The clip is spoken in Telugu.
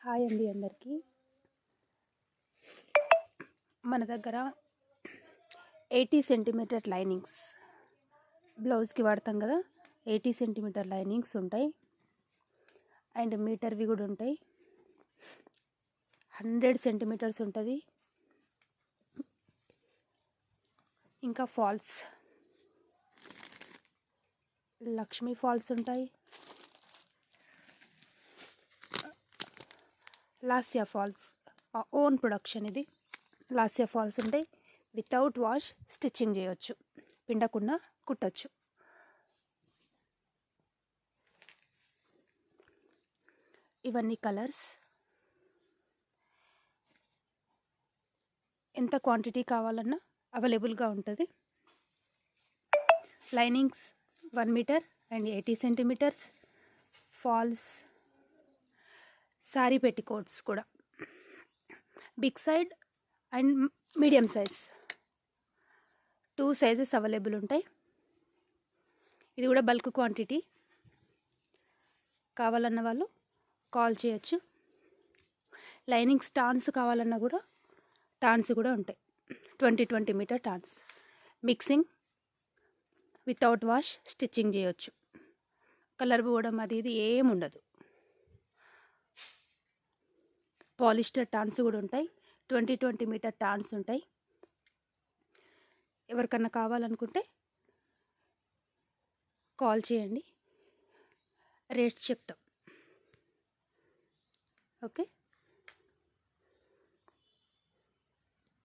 హాయ్ అండి అందరికీ. మన దగ్గర 80 సెంటీమీటర్ లైనింగ్స్ బ్లౌజ్కి వాడతాం కదా, 80 సెంటీమీటర్ లైనింగ్స్ ఉంటాయి. అండ్ మీటర్వి కూడా ఉంటాయి. 100 సెంటీమీటర్స్ ఉంటుంది. ఇంకా ఫాల్స్, లక్ష్మీ ఫాల్స్ ఉంటాయి, లాస్యా ఫాల్స్ ఓన్ ప్రొడక్షన్. ఇది లాస్యా ఫాల్స్ ఉంటాయి. వితౌట్ వాష్ స్టిచ్చింగ్ చేయొచ్చు, పిండకుండా కుట్టచ్చు. ఇవన్నీ కలర్స్. ఎంత క్వాంటిటీ కావాలన్నా అవైలబుల్గా ఉంటుంది. Linings 1 meter and 80 centimeters. Falls, sari petticoats కూడా big side and medium size, 2 sizes available ఉంటాయి. ఇది కూడా బల్క్ క్వాంటిటీ. కావాలన్న వాళ్ళు కాల్ చేయొచ్చు. లైనింగ్స్ టాన్స్ కావాలన్నా కూడా టాన్స్ కూడా ఉంటాయి. 20 మీటర్ టాన్స్. మిక్సింగ్, వితౌట్ వాష్ స్టిచ్చింగ్ చేయొచ్చు. కలర్ పోవడం అది ఇది ఏముండదు. పాలిస్టర్ టాన్స్ కూడా ఉంటాయి. 20 మీటర్ టాన్స్ ఉంటాయి. ఎవరికన్నా కావాలనుకుంటే కాల్ చేయండి, రేట్స్ చెప్తాం. ఓకే.